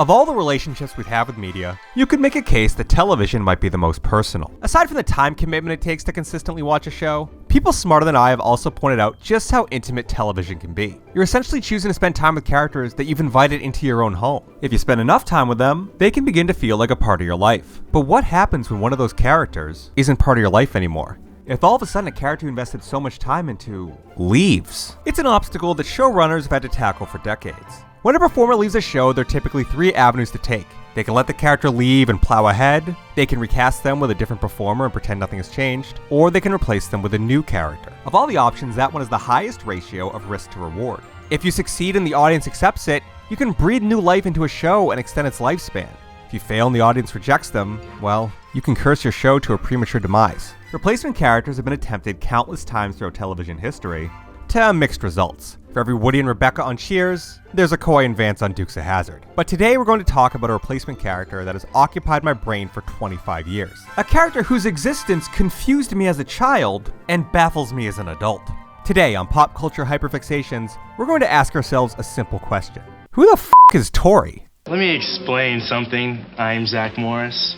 Of all the relationships we have with media, you could make a case that television might be the most personal. Aside from the time commitment it takes to consistently watch a show, people smarter than I have also pointed out just how intimate television can be. You're essentially choosing to spend time with characters that you've invited into your own home. If you spend enough time with them, they can begin to feel like a part of your life. But what happens when one of those characters isn't part of your life anymore? If all of a sudden a character you invested so much time into leaves? It's an obstacle that showrunners have had to tackle for decades. When a performer leaves a show, there are typically three avenues to take. They can let the character leave and plow ahead, they can recast them with a different performer and pretend nothing has changed, or they can replace them with a new character. Of all the options, that one has the highest ratio of risk to reward. If you succeed and the audience accepts it, you can breathe new life into a show and extend its lifespan. If you fail and the audience rejects them, well, you can curse your show to a premature demise. Replacement characters have been attempted countless times throughout television history, to mixed results. For every Woody and Rebecca on Cheers, there's a Coy and Vance on Dukes of Hazzard. But today we're going to talk about a replacement character that has occupied my brain for 25 years. A character whose existence confused me as a child and baffles me as an adult. Today on Pop Culture Hyperfixations, we're going to ask ourselves a simple question. Who the f*** is Tori? Let me explain something. I'm Zack Morris.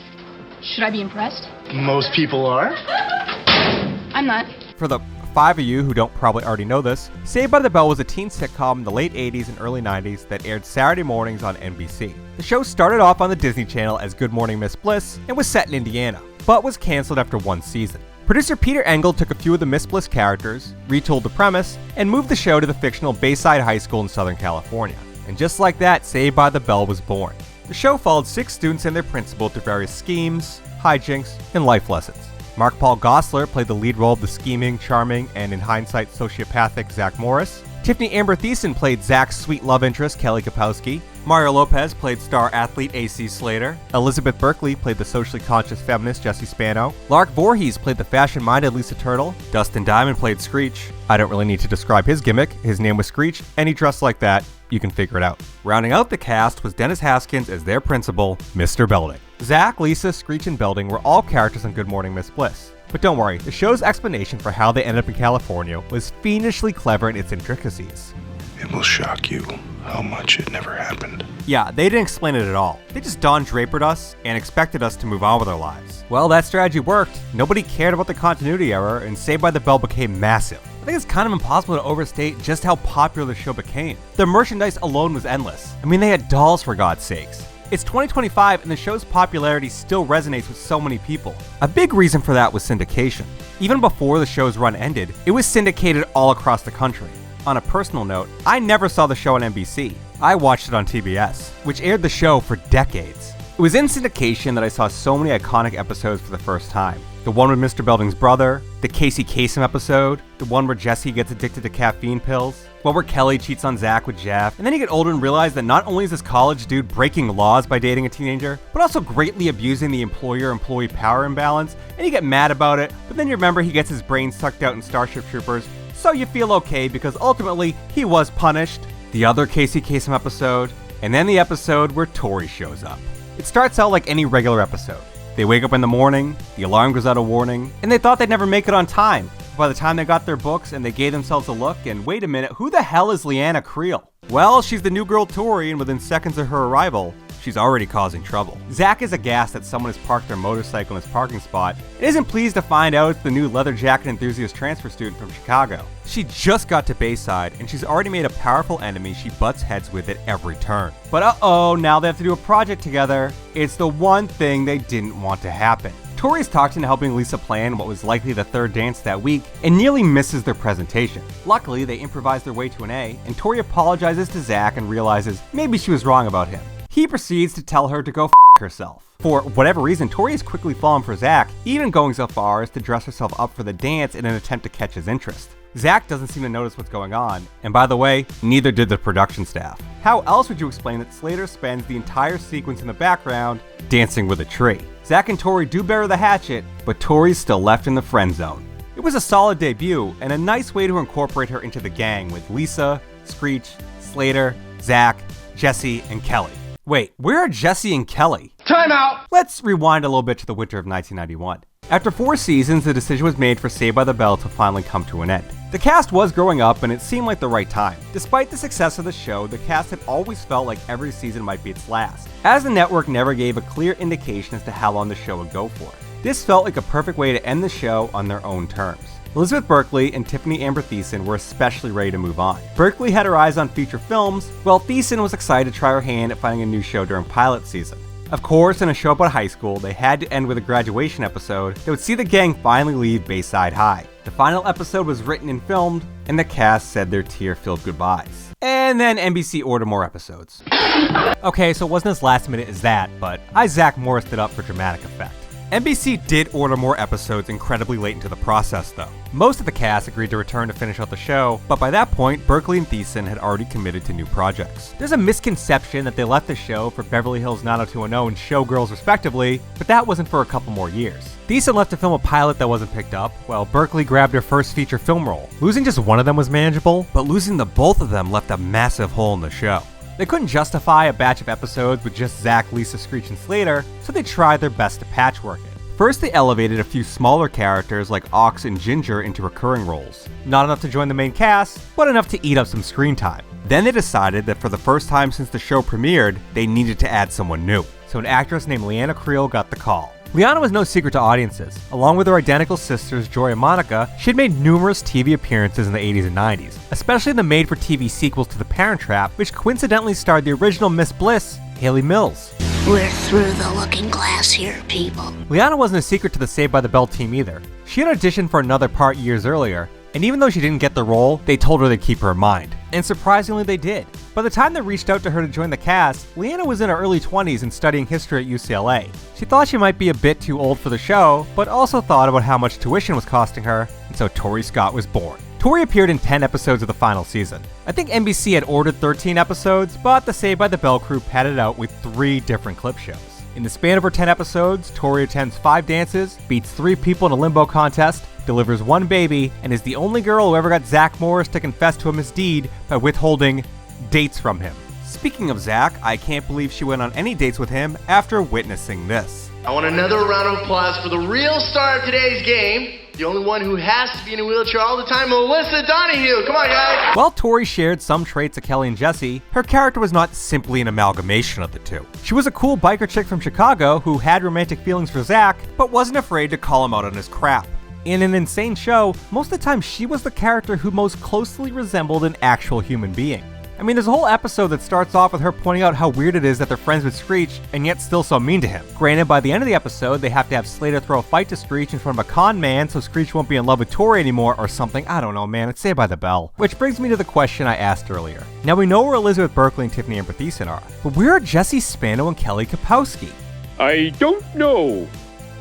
Should I be impressed? Most people are. I'm not. For the five of you who don't probably already know this, Saved by the Bell was a teen sitcom in the late 80s and early 90s that aired Saturday mornings on NBC. The show started off on the Disney Channel as Good Morning Miss Bliss and was set in Indiana, but was canceled after one season. Producer Peter Engel took a few of the Miss Bliss characters, retooled the premise, and moved the show to the fictional Bayside High School in Southern California. And just like that, Saved by the Bell was born. The show followed 6 students and their principal through various schemes, hijinks, and life lessons. Mark Paul Gosselaar played the lead role of the scheming, charming, and in hindsight, sociopathic Zack Morris. Tiffani Amber Thiessan played Zack's sweet love interest, Kelly Kapowski. Mario Lopez played star athlete AC Slater. Elizabeth Berkley played the socially conscious feminist Jesse Spano. Lark Voorhees played the fashion-minded Lisa Turtle. Dustin Diamond played Screech. I don't really need to describe his gimmick. His name was Screech, and he dressed like that. You can figure it out. Rounding out the cast was Dennis Haskins as their principal, Mr. Belding. Zack, Lisa, Screech, and Belding were all characters on Good Morning Miss Bliss. But don't worry, the show's explanation for how they ended up in California was fiendishly clever in its intricacies. It will shock you how much it never happened. Yeah, they didn't explain it at all. They just Don Drapered us and expected us to move on with our lives. Well, that strategy worked. Nobody cared about the continuity error, and Saved by the Bell became massive. I think it's kind of impossible to overstate just how popular the show became. The merchandise alone was endless. I mean, they had dolls for God's sakes. It's 2025 and the show's popularity still resonates with so many people. A big reason for that was syndication. Even before the show's run ended, it was syndicated all across the country. On a personal note, I never saw the show on NBC. I watched it on TBS, which aired the show for decades. It was in syndication that I saw so many iconic episodes for the first time. The one with Mr. Belding's brother, the Casey Kasem episode, the one where Jesse gets addicted to caffeine pills, one where Kelly cheats on Zack with Jeff, and then you get older and realize that not only is this college dude breaking laws by dating a teenager, but also greatly abusing the employer-employee power imbalance, and you get mad about it, but then you remember he gets his brain sucked out in Starship Troopers, so you feel okay because ultimately he was punished. The other Casey Kasem episode, and then the episode where Tori shows up. It starts out like any regular episode. They wake up in the morning, the alarm goes out a warning, and they thought they'd never make it on time. By the time they got their books and they gave themselves a look, and wait a minute, who the hell is Leanna Creel? Well, she's the new girl Tori, and within seconds of her arrival, she's already causing trouble. Zack is aghast that someone has parked their motorcycle in his parking spot and isn't pleased to find out it's the new leather jacket enthusiast transfer student from Chicago. She just got to Bayside and she's already made a powerful enemy she butts heads with at every turn. But uh-oh, now they have to do a project together. It's the one thing they didn't want to happen. Tori's talked into helping Lisa plan what was likely the third dance that week and nearly misses their presentation. Luckily, they improvise their way to an A, and Tori apologizes to Zack and realizes maybe she was wrong about him. He proceeds to tell her to go f*** herself. For whatever reason, Tori has quickly fallen for Zack, even going so far as to dress herself up for the dance in an attempt to catch his interest. Zack doesn't seem to notice what's going on, and by the way, neither did the production staff. How else would you explain that Slater spends the entire sequence in the background dancing with a tree? Zack and Tori do bury the hatchet, but Tori's still left in the friend zone. It was a solid debut, and a nice way to incorporate her into the gang with Lisa, Screech, Slater, Zack, Jesse, and Kelly. Wait, where are Jesse and Kelly? Time out! Let's rewind a little bit to the winter of 1991. After 4 seasons, the decision was made for Saved by the Bell to finally come to an end. The cast was growing up and it seemed like the right time. Despite the success of the show, the cast had always felt like every season might be its last, as the network never gave a clear indication as to how long the show would go for. This felt like a perfect way to end the show on their own terms. Elizabeth Berkley and Tiffani Thiessan were especially ready to move on. Berkley had her eyes on feature films, while Thiessan was excited to try her hand at finding a new show during pilot season. Of course, in a show about high school, they had to end with a graduation episode that would see the gang finally leave Bayside High. The final episode was written and filmed, and the cast said their tear-filled goodbyes. And then NBC ordered more episodes. Okay, so it wasn't as last minute as that, but Zack Morris it up for dramatic effect. NBC did order more episodes incredibly late into the process though. Most of the cast agreed to return to finish out the show, but by that point, Berkley and Thiessan had already committed to new projects. There's a misconception that they left the show for Beverly Hills 90210 and Showgirls respectively, but that wasn't for a couple more years. Thiessan left to film a pilot that wasn't picked up, while Berkley grabbed her first feature film role. Losing just one of them was manageable, but losing the both of them left a massive hole in the show. They couldn't justify a batch of episodes with just Zack, Lisa, Screech, and Slater, so they tried their best to patchwork it. First, they elevated a few smaller characters like Ox and Ginger into recurring roles. Not enough to join the main cast, but enough to eat up some screen time. Then they decided that for the first time since the show premiered, they needed to add someone new. So an actress named Leanna Creel got the call. Leanna was no secret to audiences. Along with her identical sisters Joy and Monica, she had made numerous TV appearances in the 80s and 90s, especially in the made-for-TV sequels to The Parent Trap, which coincidentally starred the original Miss Bliss, Hayley Mills. We're through the looking glass here, people. Leanna wasn't a secret to the Saved by the Bell team either. She had auditioned for another part years earlier, and even though she didn't get the role, they told her they'd keep her in mind. And surprisingly, they did. By the time they reached out to her to join the cast, Leanna was in her early 20s and studying history at UCLA. She thought she might be a bit too old for the show, but also thought about how much tuition was costing her, and so Tori Scott was born. Tori appeared in 10 episodes of the final season. I think NBC had ordered 13 episodes, but the Saved by the Bell crew padded out with 3 different clip shows. In the span of her 10 episodes, Tori attends 5 dances, beats 3 people in a limbo contest, delivers 1 baby, and is the only girl who ever got Zack Morris to confess to a misdeed by withholding dates from him. Speaking of Zack, I can't believe she went on any dates with him after witnessing this. I want another round of applause for the real star of today's game. The only one who has to be in a wheelchair all the time, Melissa Donahue. Come on, guys. While Tori shared some traits of Kelly and Jesse, her character was not simply an amalgamation of the two. She was a cool biker chick from Chicago who had romantic feelings for Zack, but wasn't afraid to call him out on his crap. In an insane show, most of the time she was the character who most closely resembled an actual human being. I mean, there's a whole episode that starts off with her pointing out how weird it is that they're friends with Screech and yet still so mean to him. Granted, by the end of the episode, they have to have Slater throw a fight to Screech in front of a con man so Screech won't be in love with Tori anymore or something. I don't know, man. It's Saved by the Bell. Which brings me to the question I asked earlier. Now, we know where Elizabeth Berkley and Tiffani Thiessan are, but where are Jesse Spano and Kelly Kapowski? I don't know.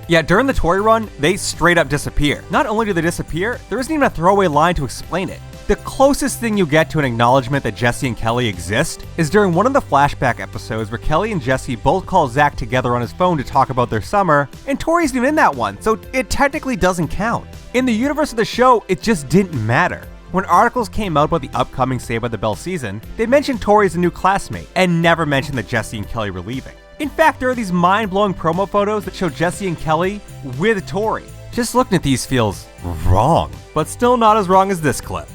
Yeah, during the Tori run, they straight up disappear. Not only do they disappear, there isn't even a throwaway line to explain it. The closest thing you get to an acknowledgement that Jesse and Kelly exist is during one of the flashback episodes where Kelly and Jesse both call Zack together on his phone to talk about their summer, and Tori's even in that one, so it technically doesn't count. In the universe of the show, it just didn't matter. When articles came out about the upcoming Saved by the Bell season, they mentioned Tori as a new classmate, and never mentioned that Jesse and Kelly were leaving. In fact, there are these mind-blowing promo photos that show Jesse and Kelly with Tori. Just looking at these feels wrong, but still not as wrong as this clip.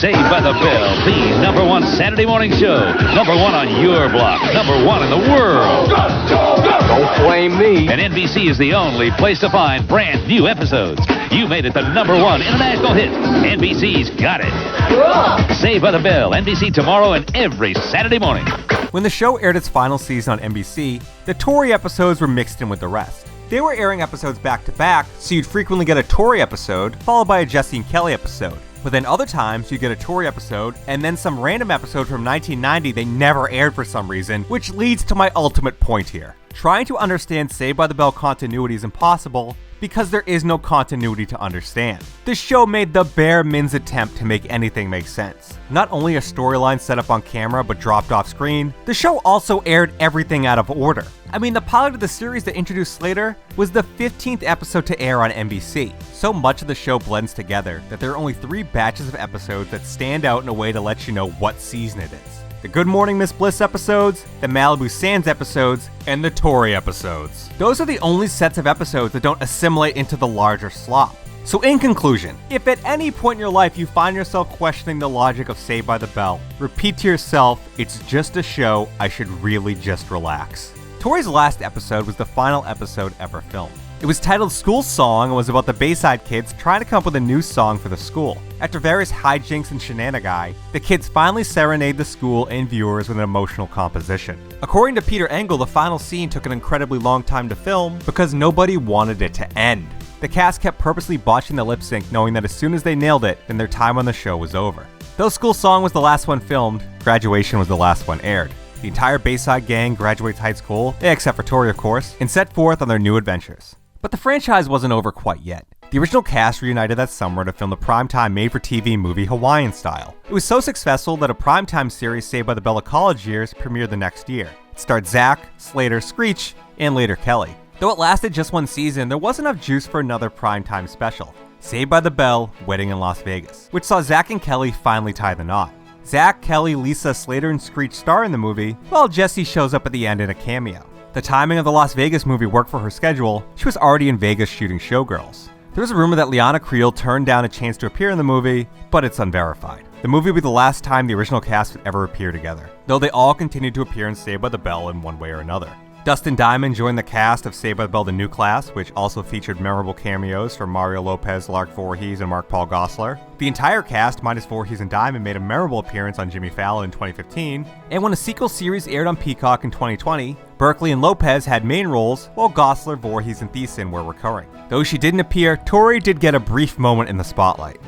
Saved by the Bell, the #1 Saturday morning show. #1 on your block. #1 in the world. Don't blame me. And NBC is the only place to find brand new episodes. You made it the #1 international hit. NBC's got it. Cool. Saved by the Bell, NBC tomorrow and every Saturday morning. When the show aired its final season on NBC, the Tori episodes were mixed in with the rest. They were airing episodes back to back, so you'd frequently get a Tori episode, followed by a Jesse and Kelly episode. But then other times, you get a Tori episode, and then some random episode from 1990 they never aired for some reason, which leads to my ultimate point here. Trying to understand Saved by the Bell continuity is impossible, because there is no continuity to understand. The show made the bare minimum attempt to make anything make sense. Not only a storyline set up on camera but dropped off screen, the show also aired everything out of order. I mean, the pilot of the series that introduced Slater was the 15th episode to air on NBC. So much of the show blends together that there are only 3 batches of episodes that stand out in a way to let you know what season it is. The Good Morning Miss Bliss episodes, the Malibu Sands episodes, and the Tori episodes. Those are the only sets of episodes that don't assimilate into the larger slop. So in conclusion, if at any point in your life you find yourself questioning the logic of Saved by the Bell, repeat to yourself, it's just a show, I should really just relax. Tori's last episode was the final episode ever filmed. It was titled School Song and was about the Bayside kids trying to come up with a new song for the school. After various hijinks and shenanigans, the kids finally serenade the school and viewers with an emotional composition. According to Peter Engel, the final scene took an incredibly long time to film because nobody wanted it to end. The cast kept purposely botching the lip sync, knowing that as soon as they nailed it, then their time on the show was over. Though School Song was the last one filmed, Graduation was the last one aired. The entire Bayside gang graduates high school, except for Tori of course, and set forth on their new adventures. But the franchise wasn't over quite yet. The original cast reunited that summer to film the primetime made-for-TV movie Hawaiian Style. It was so successful that a primetime series Saved by the Bell of college years premiered the next year. It starred Zack, Slater, Screech, and later Kelly. Though it lasted just one season, there wasn't enough juice for another primetime special, Saved by the Bell, Wedding in Las Vegas, which saw Zack and Kelly finally tie the knot. Zack, Kelly, Lisa, Slater, and Screech star in the movie, while Jesse shows up at the end in a cameo. The timing of the Las Vegas movie worked for her schedule. She was already in Vegas shooting Showgirls. There was a rumor that Leanna Creel turned down a chance to appear in the movie, but it's unverified. The movie will be the last time the original cast would ever appear together, though they all continued to appear in Saved by the Bell in one way or another. Dustin Diamond joined the cast of Saved by the Bell: The New Class, which also featured memorable cameos from Mario Lopez, Lark Voorhees, and Mark Paul Gosselaar. The entire cast, minus Voorhees and Diamond, made a memorable appearance on Jimmy Fallon in 2015, and when a sequel series aired on Peacock in 2020, Berkley and Lopez had main roles, while Gosselaar, Voorhees, and Thiessan were recurring. Though she didn't appear, Tori did get a brief moment in the spotlight.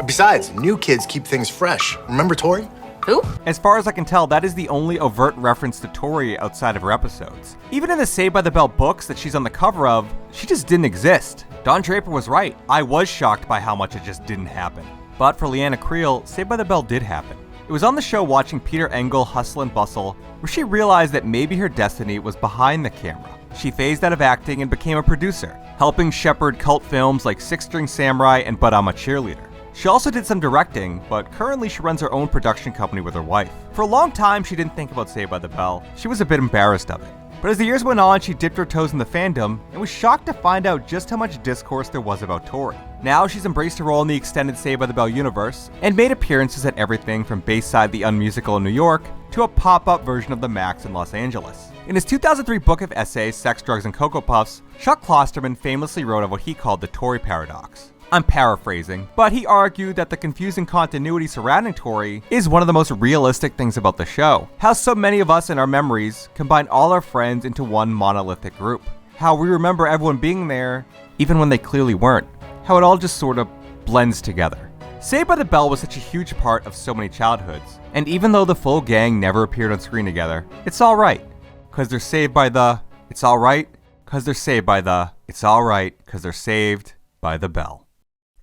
Besides, new kids keep things fresh. Remember Tori? Who? As far as I can tell, that is the only overt reference to Tori outside of her episodes. Even in the Saved by the Bell books that she's on the cover of, she just didn't exist. Don Draper was right. I was shocked by how much it just didn't happen. But for Leanna Creel, Saved by the Bell did happen. It was on the show watching Peter Engel hustle and bustle, where she realized that maybe her destiny was behind the camera. She phased out of acting and became a producer, helping shepherd cult films like Six String Samurai and But I'm a Cheerleader. She also did some directing, but currently she runs her own production company with her wife. For a long time, she didn't think about Saved by the Bell. She was a bit embarrassed of it. But as the years went on, she dipped her toes in the fandom and was shocked to find out just how much discourse there was about Tori. Now she's embraced her role in the extended Saved by the Bell universe and made appearances at everything from Bayside the Unmusical in New York to a pop-up version of the Max in Los Angeles. In his 2003 book of essays, Sex, Drugs, and Cocoa Puffs, Chuck Klosterman famously wrote of what he called the Tori paradox. I'm paraphrasing, but he argued that the confusing continuity surrounding Tori is one of the most realistic things about the show. How so many of us in our memories combine all our friends into one monolithic group. How we remember everyone being there, even when they clearly weren't. How it all just sort of blends together. Saved by the Bell was such a huge part of so many childhoods, and even though the full gang never appeared on screen together, it's alright, cause they're saved by the, it's alright, cause they're saved by the, it's alright, cause they're saved by the bell.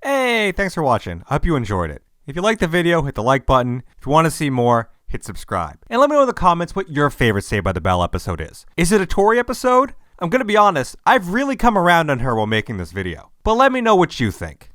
Hey, thanks for watching. I hope you enjoyed it. If you liked the video, hit the like button. If you want to see more, hit subscribe. And let me know in the comments what your favorite Saved by the Bell episode is. Is it a Tori episode? I'm gonna be honest, I've really come around on her while making this video. But let me know what you think.